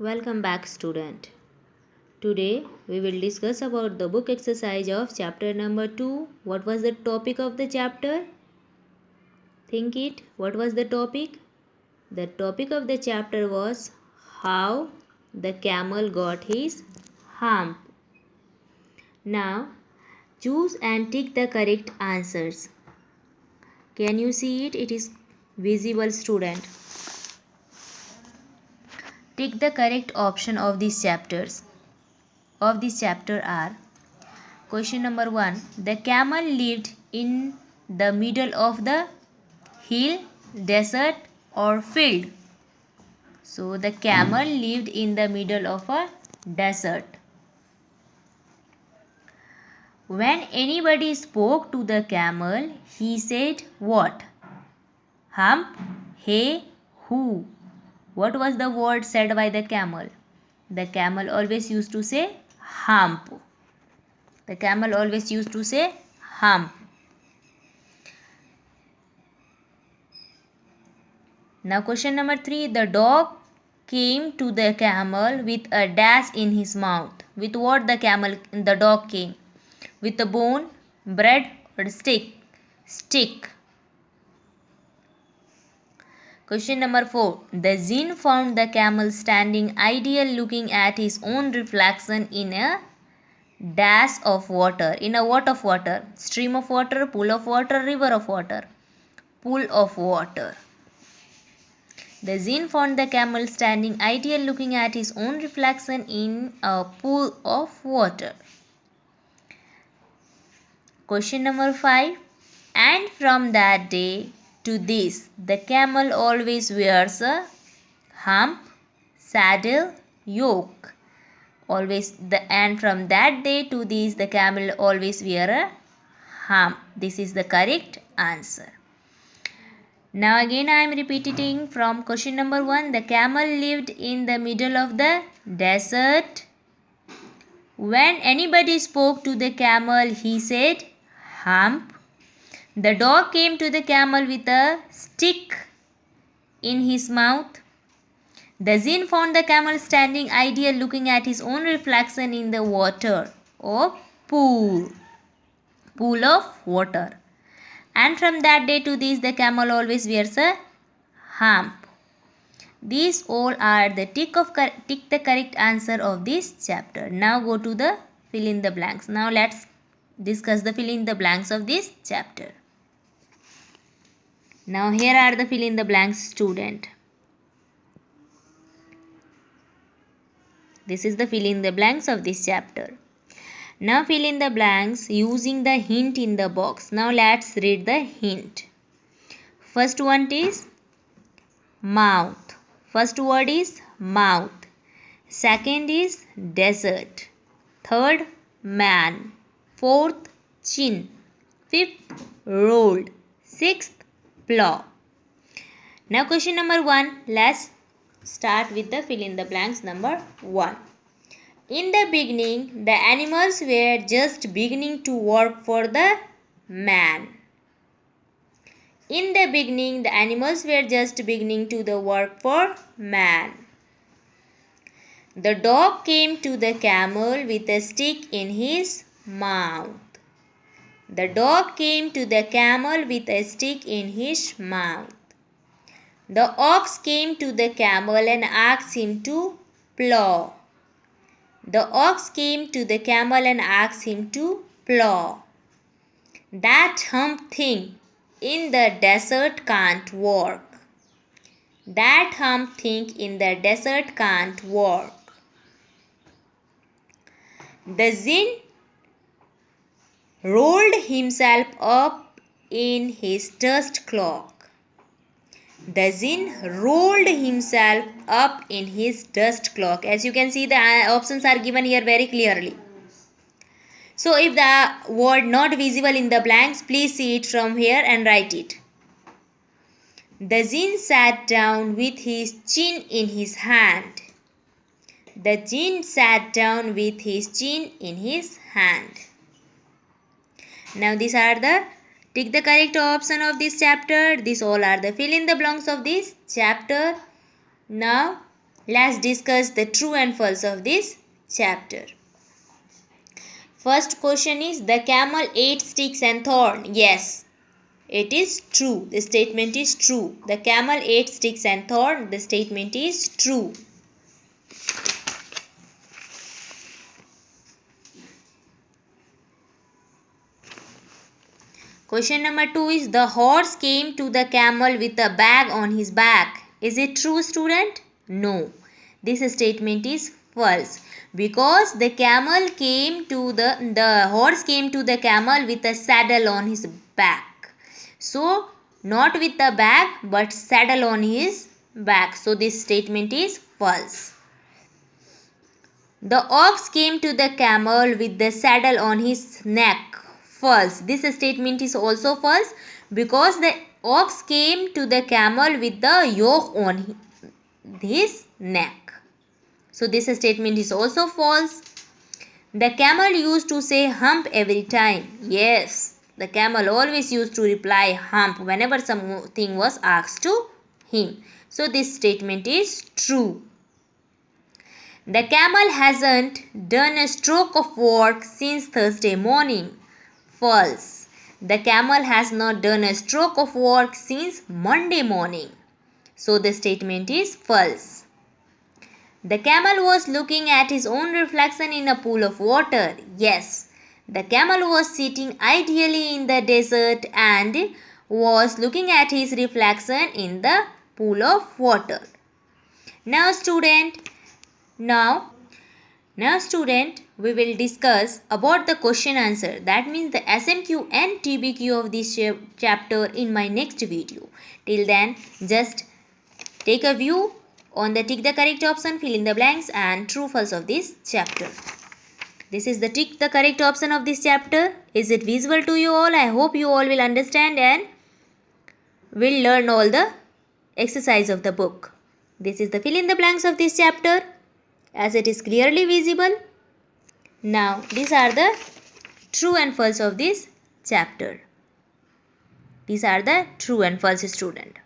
Welcome back, student. Today we will discuss about the book exercise of chapter number 2. What was the topic of the chapter? Think it. What was the topic? The topic of the chapter was how the camel got his hump. Now choose and tick the correct answers. Can you see it? It is visible, student. Tick the correct option of these chapters. Of this chapter are: question number 1. The camel lived in the middle of the hill, desert or field. So the camel lived in the middle of a desert. When anybody spoke to the camel, he said what? Hump, hey, who. What was the word said by the camel? The camel always used to say hump. The camel always used to say hump. Now question number 3. The dog came to the camel with a dash in his mouth. With what the dog came? With a bone, bread or stick? Stick. Question number 4. The jinn found the camel standing ideal looking at his own reflection in a dash of water. In a what of water? Stream of water, pool of water, river of water? Pool of water. The jinn found the camel standing ideal looking at his own reflection in a pool of water. Question number 5. And from that day to this, the camel always wears a hump, saddle, yoke. And from that day to this, the camel always wear a hump. This is the correct answer. Now again I am repeating from question number 1. The camel lived in the middle of the desert. When anybody spoke to the camel, he said hump. The dog came to the camel with a stick in his mouth. The jinn found the camel standing ideal looking at his own reflection in the water or pool of water. And from that day to this, the camel always wears a hump. These all are the tick the correct answer of this chapter. Now go to the fill in the blanks. Now let's discuss the fill in the blanks of this chapter. Now here are the fill in the blanks, student. This is the fill in the blanks of this chapter. Now fill in the blanks using the hint in the box. Now let's read the hint. First one is mouth. First word is mouth. Second is desert. Third, man. Fourth, chin. Fifth, rolled. Sixth, plow. Now question number 1. Let's start with the fill in the blanks number 1. In the beginning, the animals were just beginning to work for the man. In the beginning, the animals were just beginning to work for man. The dog came to the camel with a stick in his mouth. The dog came to the camel with a stick in his mouth. The ox came to the camel and asked him to plow. The ox came to the camel and asked him to plow. That hump thing in the desert can't work. That hump thing in the desert can't work. The jinn rolled himself up in his dust cloak. The jinn rolled himself up in his dust cloak. As you can see, the options are given here very clearly. So if the word not visible in the blanks, please see it from here and write it. The jinn sat down with his chin in his hand. The jinn sat down with his chin in his hand. Now these are the tick the correct option of this chapter. These all are the fill in the blanks of this chapter. Now Let's discuss the true and false of this chapter. First question is, the camel ate sticks and thorn. Yes, it is true. The statement is true. The camel ate sticks and thorn. The statement is true. Question number 2 is, the horse came to the camel with a bag on his back. Is it true, student? No. This statement is false, because the horse came to the camel with a saddle on his back. So not with a bag but saddle on his back. So this statement is false. The ox came to the camel with the saddle on his neck. False. This statement is also false, because the ox came to the camel with the yoke on his neck. So this statement is also false. The camel used to say hump every time. Yes, the camel always used to reply hump whenever something was asked to him. So this statement is true. The camel hasn't done a stroke of work since Thursday morning. False. The camel has not done a stroke of work since Monday morning. So the statement is false. The camel was looking at his own reflection in a pool of water. Yes, the camel was sitting ideally in the desert and was looking at his reflection in the pool of water. Now student, we will discuss about the question answer. That means the SMQ and TBQ of this chapter in my next video. Till then, just take a view on the tick the correct option, fill in the blanks and true false of this chapter. This is the tick the correct option of this chapter. Is it visible to you all? I hope you all will understand and will learn all the exercise of the book. This is the fill in the blanks of this chapter, as it is clearly visible. Now these are the true and false of this chapter. These are the true and false, student.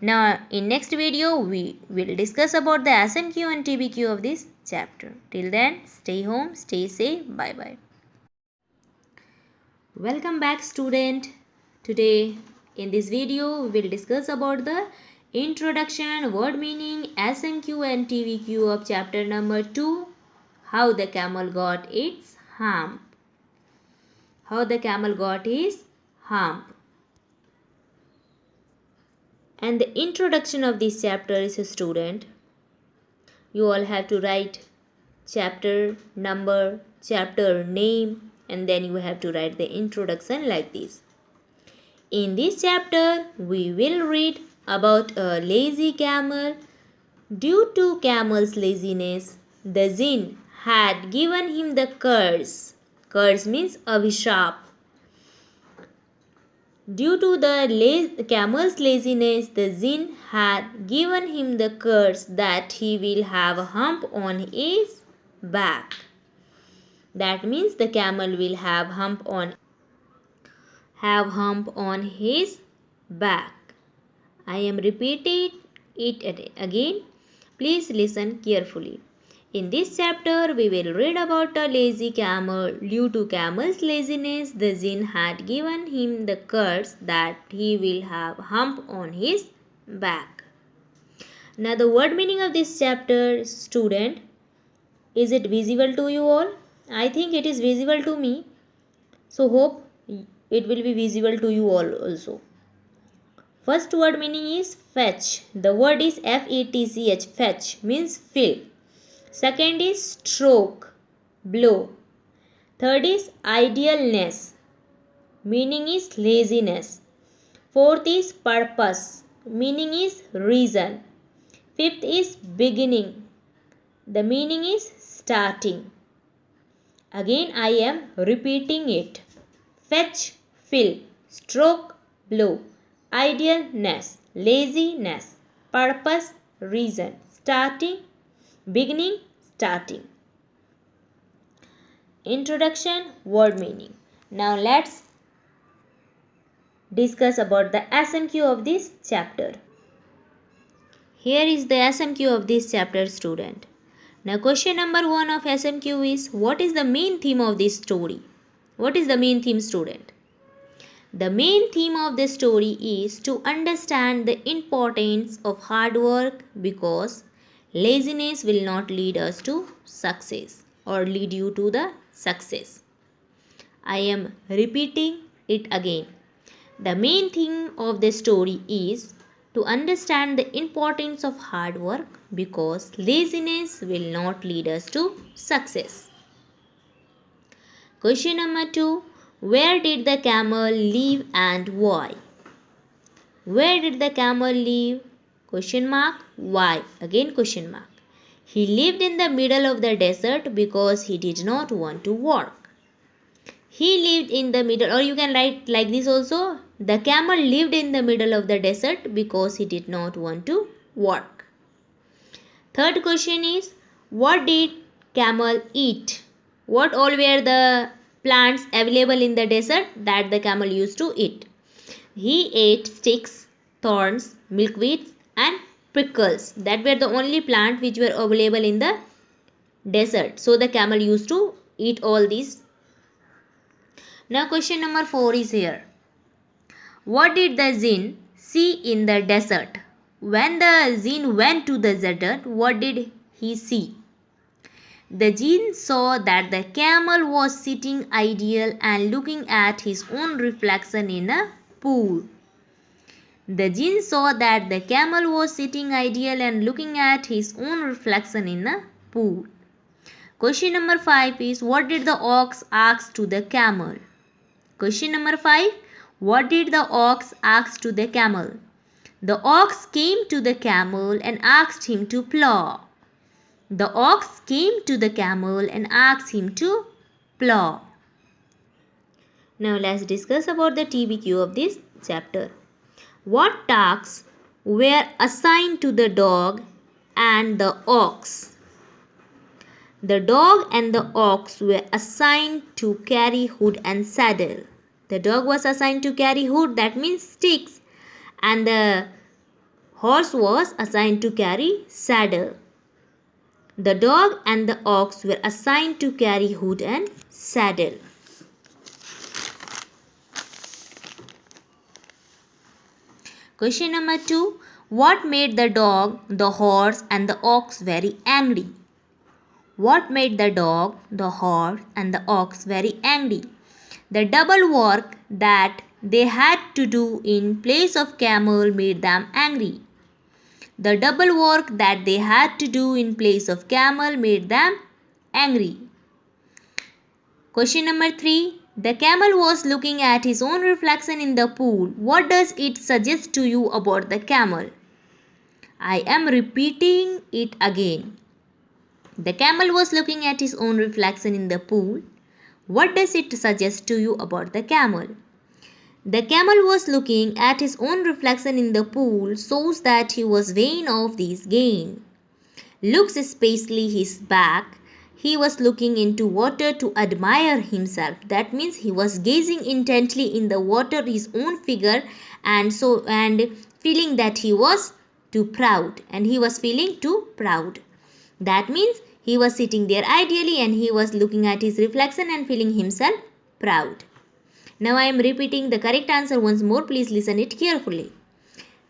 Now in next video we will discuss about the SMQ and TBQ of this chapter. Till then, stay home, stay safe, bye bye. Welcome back student. Today in this video we will discuss about the introduction, word meaning, SMQ and TBQ of chapter number 2, how the camel got its hump. How the camel got his hump. And the introduction of this chapter is, a student, you all have to write chapter number, chapter name, and then you have to write the introduction like this. In this chapter we will read about a lazy camel. Due to camel's laziness, the jinn had given him the curse. Curse means abhishap. Due to the camel's laziness, the jinn had given him the curse that he will have a hump on his back. That means the camel will have hump on his back. I am repeating it again. Please listen carefully. In this chapter, we will read about a lazy camel. Due to camel's laziness, the jinn had given him the curse that he will have hump on his back. Now the word meaning of this chapter, student, is it visible to you all? I think it is visible to me. So hope it will be visible to you all also. First word meaning is fetch. The word is F-E-T-C-H. Fetch means fill. Second is stroke, blow. Third is idealness, meaning is laziness. Fourth is purpose, meaning is reason. Fifth is beginning, the meaning is starting. Again I am repeating it. Fetch, fill, stroke, blow, idealness, laziness, purpose, reason, starting, beginning, starting. Introduction, word meaning. Now let's discuss about the SMQ of this chapter. Here is the SMQ of this chapter, student. Now question number 1 of SMQ is, what is the main theme of this story? What is the main theme, student? The main theme of the story is to understand the importance of hard work, because laziness will not lead us to success or lead you to the success. I am repeating it again. The main theme of the story is to understand the importance of hard work, because laziness will not lead us to success. Question number 2. Where did the camel live and why? Where did the camel live? Question mark. Why? Again question mark. He lived in the middle of the desert because he did not want to work. He lived in the middle, or you can write like this also. The camel lived in the middle of the desert because he did not want to work. Third question is, what did camel eat? What all were the plants available in the desert that the camel used to eat? He ate sticks, thorns, milkweeds and prickles. That were the only plant which were available in the desert. So the camel used to eat all these. Now question number 4 is here. What did the jinn see in the desert? When the jinn went to the desert, what did he see? The jinn saw that the camel was sitting idle and looking at his own reflection in a pool. The jinn saw that the camel was sitting idle and looking at his own reflection in a pool. Question number 5 is, what did the ox ask to the camel? Question number 5. What did the ox ask to the camel? The ox came to the camel and asked him to plow. The ox came to the camel and asked him to plow. Now let's discuss about the TBQ of this chapter. What tasks were assigned to the dog and the ox? The dog and the ox were assigned to carry hood and saddle. The dog was assigned to carry hood, that means sticks, and the horse was assigned to carry saddle. The dog and the ox were assigned to carry hood and saddle. Question number 2. What made the dog, the horse and the ox very angry? What made the dog, the horse and the ox very angry? The double work that they had to do in place of camel made them angry. The double work that they had to do in place of camel made them angry. Question number 3. The camel was looking at his own reflection in the pool. What does it suggest to you about the camel? I am repeating it again. The camel was looking at his own reflection in the pool. What does it suggest to you about the camel? The camel was looking at his own reflection in the pool shows that he was vain of this gain. Looks especially his back. He was looking into water to admire himself. That means he was gazing intently in the water his own figure and feeling that he was too proud. And he was feeling too proud. That means he was sitting there ideally and he was looking at his reflection and feeling himself proud. Now I am repeating the correct answer once more. Please listen it carefully.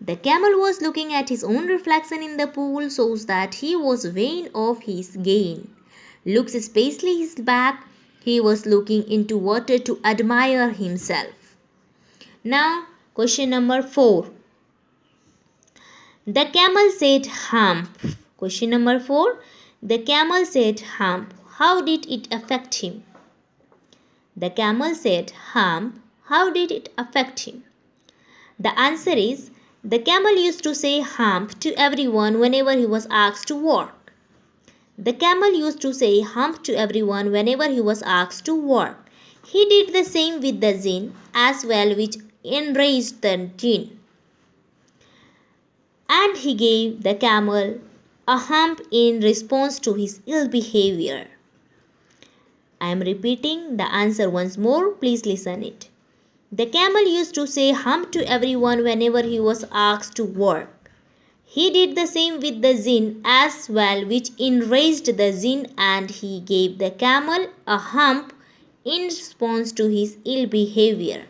The camel was looking at his own reflection in the pool shows that he was vain of his gain. Looks especially his back. He was looking into water to admire himself. Now question number 4. The camel said hump. Question number 4. The camel said hump. How did it affect him? The camel said hump. How did it affect him? The answer is, the camel used to say hump to everyone whenever he was asked to work. The camel used to say hump to everyone whenever he was asked to work. He did the same with the jinn as well, which enraged the jinn. And he gave the camel a hump in response to his ill behavior. I am repeating the answer once more. Please listen it. The camel used to say hump to everyone whenever he was asked to work. He did the same with the jinn as well, which enraged the jinn, and he gave the camel a hump in response to his ill behavior.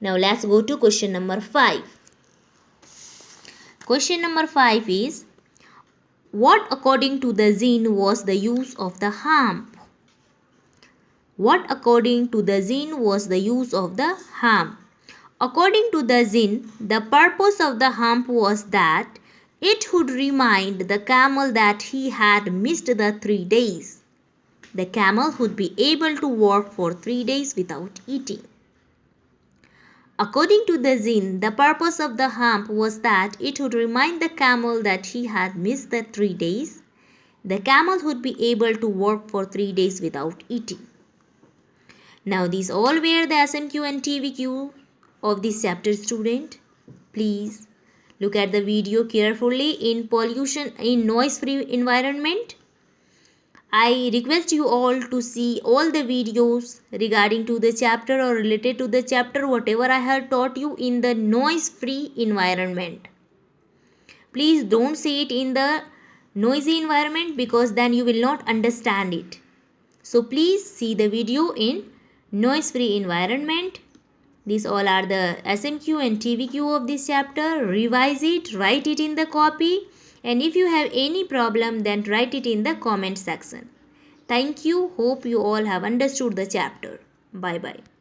Now let's go to question number 5. Question number 5 is, what according to the jinn was the use of the hump? What according to the jinn was the use of the hump? According to the jinn, the purpose of the hump was that it would remind the camel that he had missed the 3 days. The camel would be able to walk for 3 days without eating. According to the jinn, the purpose of the hump was that it would remind the camel that he had missed the 3 days. The camel would be able to walk for 3 days without eating. Now these all were the SMQ and TVQ of this chapter, student. Please look at the video carefully in noise-free environment. I request you all to see all the videos regarding to the chapter or related to the chapter, whatever I have taught you, in the noise-free environment. Please don't see it in the noisy environment, because then you will not understand it. So please see the video in noise-free environment. These all are the SMQ and TVQ of this chapter. Revise it, write it in the copy, and if you have any problem, then write it in the comment section. Thank you. Hope you all have understood the chapter. Bye bye.